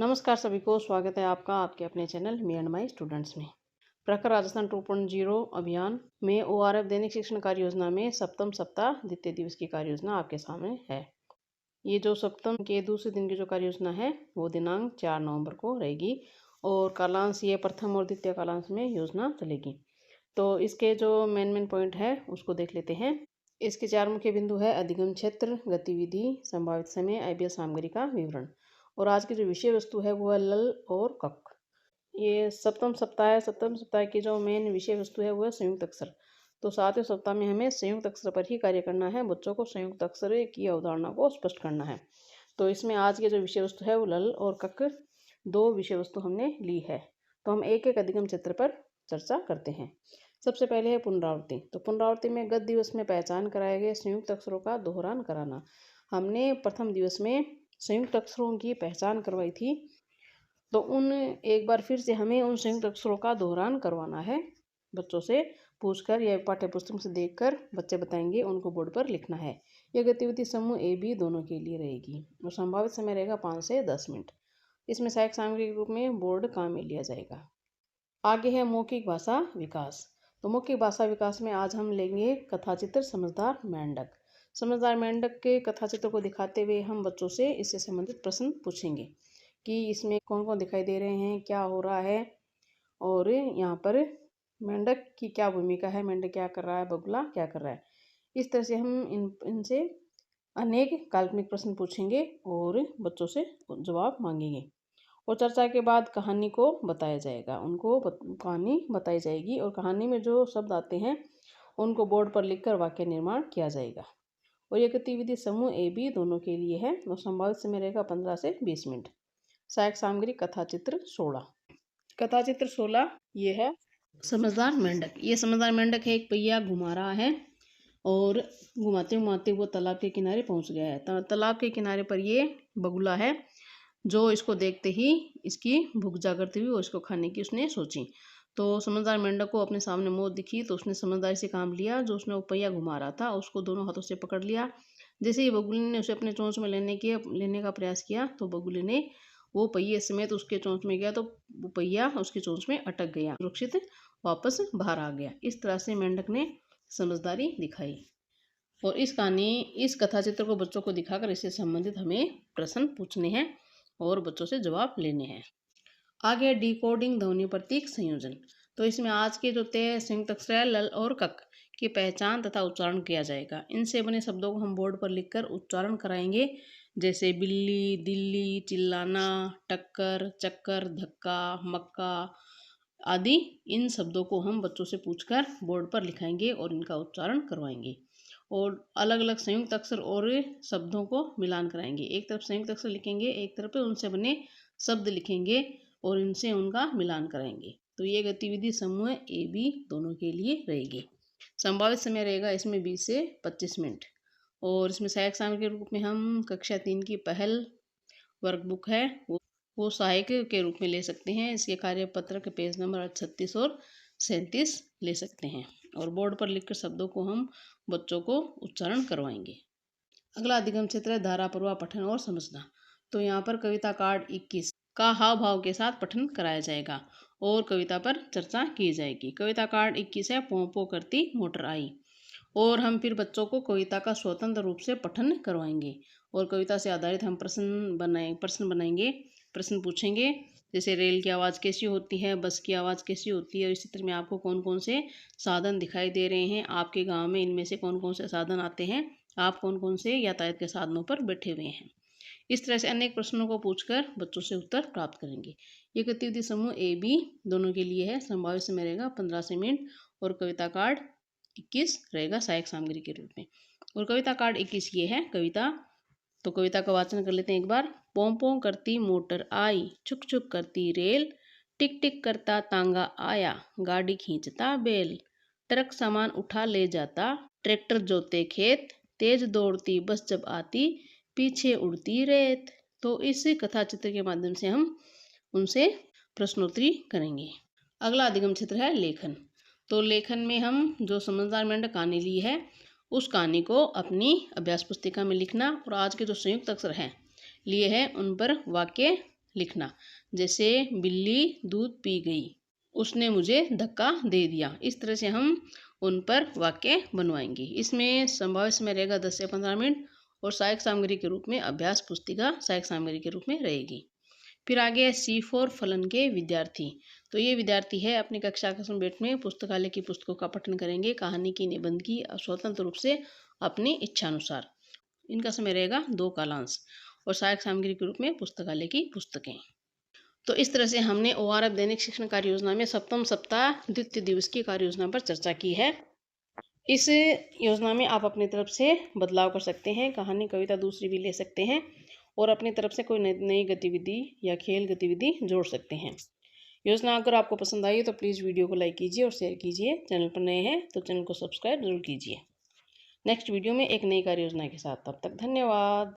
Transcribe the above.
नमस्कार सभी को, स्वागत है आपका आपके अपने channel me and my students में। प्रखर राजस्थान 2.0 अभियान में ओआरएफ दैनिक शिक्षण कार्य योजना में सप्तम सप्ताह द्वितीय दिवस की कार्य योजना आपके सामने है। ये जो सप्तम के दूसरे दिन की जो कार्य योजना है वो दिनांक 4 नवंबर को रहेगी और कालांश ये प्रथम और द्वितीय कालांश में योजना चलेगी। तो इसके जो मेन पॉइंट है उसको देख लेते हैं। इसके 4 मुख्य बिंदु है: अधिगम क्षेत्र, गतिविधि, संभावित समय, आईबीएस सामग्री का विवरण। और आज की जो विषय वस्तु है वो है लल और कक। ये सप्तम सप्ताह है। सप्तम सप्ताह की जो मेन विषय वस्तु है वो है संयुक्त अक्षर। तो 7वें सप्ताह में हमें संयुक्त अक्षर पर ही कार्य करना है। बच्चों को संयुक्त अक्षर की अवधारणा को स्पष्ट करना है। तो इसमें आज की जो विषय वस्तु है वो लल और कक, दो विषय वस्तु हमने ली है। तो हम एक एक अधिगम क्षेत्र पर चर्चा करते हैं। सबसे पहले है पुनरावृत्ति। तो पुनरावृत्ति में गत दिवस में पहचान कराए गए संयुक्त अक्षरों का दोहरान कराना। हमने प्रथम दिवस में संयुक्त अक्षरों की पहचान करवाई थी, तो एक बार फिर से हमें उन संयुक्त अक्षरों का दोहरान करवाना है। बच्चों से पूछकर या पाठ्य पुस्तक से देखकर बच्चे बताएंगे, उनको बोर्ड पर लिखना है। यह गतिविधि समूह ए बी दोनों के लिए रहेगी और संभावित समय रहेगा 5 से 10 मिनट। इसमें सहायक सामग्री के रूप में बोर्ड काम में लिया जाएगा। आगे है मौखिक भाषा विकास। तो मौखिक भाषा विकास में आज हम लेंगे कथाचित्र समझदार मेंढक। समझदार मेंढक के कथाचित्र को दिखाते हुए हम बच्चों से इससे संबंधित प्रश्न पूछेंगे कि इसमें कौन कौन दिखाई दे रहे हैं, क्या हो रहा है और यहाँ पर मेंढक की क्या भूमिका है, मेंढक क्या कर रहा है, बगुला क्या कर रहा है। इस तरह से हम इनसे अनेक काल्पनिक प्रश्न पूछेंगे और बच्चों से जवाब मांगेंगे। और चर्चा के बाद कहानी को बताया जाएगा। उनको कहानी बताई जाएगी और कहानी में जो शब्द आते हैं उनको बोर्ड पर लिखकर वाक्य निर्माण किया जाएगा। और यह गतिविधि समूह ए बी दोनों के लिए है और संभावित समय रहेगा 15 से 20 मिनट। सहायक सामग्री कथाचित्र 16। कथाचित्र 16 ये है समझदार मेंढक। ये समझदार मेंढक है, एक पहिया घुमा रहा है और घुमाते घुमाते वो तालाब के किनारे पहुंच गया है। तालाब के किनारे पर ये बगुला है जो इसको देखते ही इसकी भूख जागरती हुई और इसको खाने की उसने सोची। तो समझदार मेंढक को अपने सामने मौत दिखी तो उसने समझदारी से काम लिया। जो उसने वो पहिया घुमा रहा था उसको दोनों हाथों से पकड़ लिया। जैसे ही बगुले ने उसे अपने चोंच में लेने का प्रयास किया तो बगुले ने वो पहिए समेत उसके चोंच में गया, तो वो पहिया उसकी चोंच में अटक गया, सुरक्षित वापस बाहर आ गया। इस तरह से मेंढक ने समझदारी दिखाई। और इस कथाचित्र को बच्चों को दिखाकर इससे संबंधित हमें प्रश्न पूछने हैं और बच्चों से जवाब लेने हैं। आगे डिकोडिंग ध्वनि प्रतीक संयोजन। तो इसमें आज के जो तय संयुक्त अक्षर है लल और कक की पहचान तथा उच्चारण किया जाएगा। इनसे बने शब्दों को हम बोर्ड पर लिखकर उच्चारण कराएंगे, जैसे बिल्ली, दिल्ली, चिल्लाना, टक्कर, चक्कर, धक्का, मक्का आदि। इन शब्दों को हम बच्चों से पूछकर बोर्ड पर लिखाएंगे और इनका उच्चारण करवाएंगे और अलग अलग संयुक्त अक्षर और शब्दों को मिलान कराएंगे। एक तरफ संयुक्त अक्षर लिखेंगे, एक तरफ उनसे बने शब्द लिखेंगे और इनसे उनका मिलान कराएंगे। तो ये गतिविधि समूह ए बी दोनों के लिए रहेगी। संभावित समय रहेगा इसमें 20 से 25 मिनट। और इसमें सहायक सामग्री के रूप में हम कक्षा 3 की पहल वर्कबुक है वो सहायक के रूप में ले सकते हैं। इसके कार्यपत्र के पेज नंबर 36 और 37 ले सकते हैं और बोर्ड पर लिखकर शब्दों को हम बच्चों को उच्चारण करवाएंगे। अगला अधिगम क्षेत्र है धारा प्रवाह पठन और समझना। तो यहाँ पर कविता कार्ड 21 का हाव भाव के साथ पठन कराया जाएगा और कविता पर चर्चा की जाएगी। कविता कार्ड 21 है पों पों करती मोटर आई। और हम फिर बच्चों को कविता का स्वतंत्र रूप से पठन करवाएंगे और कविता से आधारित हम प्रश्न बनाएंगे, प्रश्न पूछेंगे, जैसे रेल की आवाज़ कैसी होती है, बस की आवाज़ कैसी होती है, और इस चित्र में आपको कौन कौन से साधन दिखाई दे रहे हैं, आपके गांव में इनमें से कौन कौन से साधन आते हैं, आप कौन कौन से यातायात के साधनों पर बैठे हुए हैं। इस तरह से अनेक प्रश्नों को पूछकर बच्चों से उत्तर प्राप्त करेंगे। ये गतिविधि समूह ए बी दोनों के लिए है। संभावित समय रहेगा 15 से मिनट और कविता कार्ड 21 रहेगा सहायक सामग्री के रूप में। और कविता कार्ड 21 ये है कविता। तो कविता का वाचन कर लेते हैं एक बार। पों पों करती मोटर आई, छुक छुक करती रेल, टिक टिक करता तांगा आया, गाड़ी खींचता बैल, ट्रक सामान उठा ले जाता, ट्रैक्टर जोते खेत, तेज दौड़ती बस जब आती, पीछे उड़ती रेत। तो इस कथा चित्र के माध्यम से हम उनसे प्रश्नोत्तरी करेंगे। अगला अधिगम क्षेत्र है लेखन। तो लेखन में हम जो समझदार मेंढक कहानी ली है उस कहानी को अपनी अभ्यास पुस्तिका में लिखना और आज के जो संयुक्त अक्षर हैं लिए हैं उन पर वाक्य लिखना। जैसे बिल्ली दूध पी गई, उसने मुझे धक्का दे दिया। इस तरह से हम उन पर वाक्य बनवाएंगे। इसमें संभाव्य समय रहेगा 10 से 15 मिनट और सहायक सामग्री के रूप में अभ्यास पुस्तिका सहायक सामग्री के रूप में रहेगी। फिर आगे है C4 फलन के विद्यार्थी। तो ये विद्यार्थी है अपनी कक्षा के बैठ में पुस्तकालय की पुस्तकों का पठन करेंगे, कहानी की, निबंध की, स्वतंत्र रूप से अपनी इच्छानुसार। इनका समय रहेगा 2 कालांश और सहायक सामग्री के रूप में पुस्तकालय की पुस्तकें। तो इस तरह से हमने ORF दैनिक शिक्षण कार्य योजना में सप्तम सप्ताह द्वितीय दिवस की कार्य योजना पर चर्चा की है। इस योजना में आप अपनी तरफ से बदलाव कर सकते हैं, कहानी, कविता दूसरी भी ले सकते हैं और अपनी तरफ से कोई नई गतिविधि या खेल गतिविधि जोड़ सकते हैं। योजना अगर आपको पसंद आई तो प्लीज़ वीडियो को लाइक कीजिए और शेयर कीजिए। चैनल पर नए हैं तो चैनल को सब्सक्राइब जरूर कीजिए। नेक्स्ट वीडियो में एक नई कार्य योजना के साथ, तब तक धन्यवाद।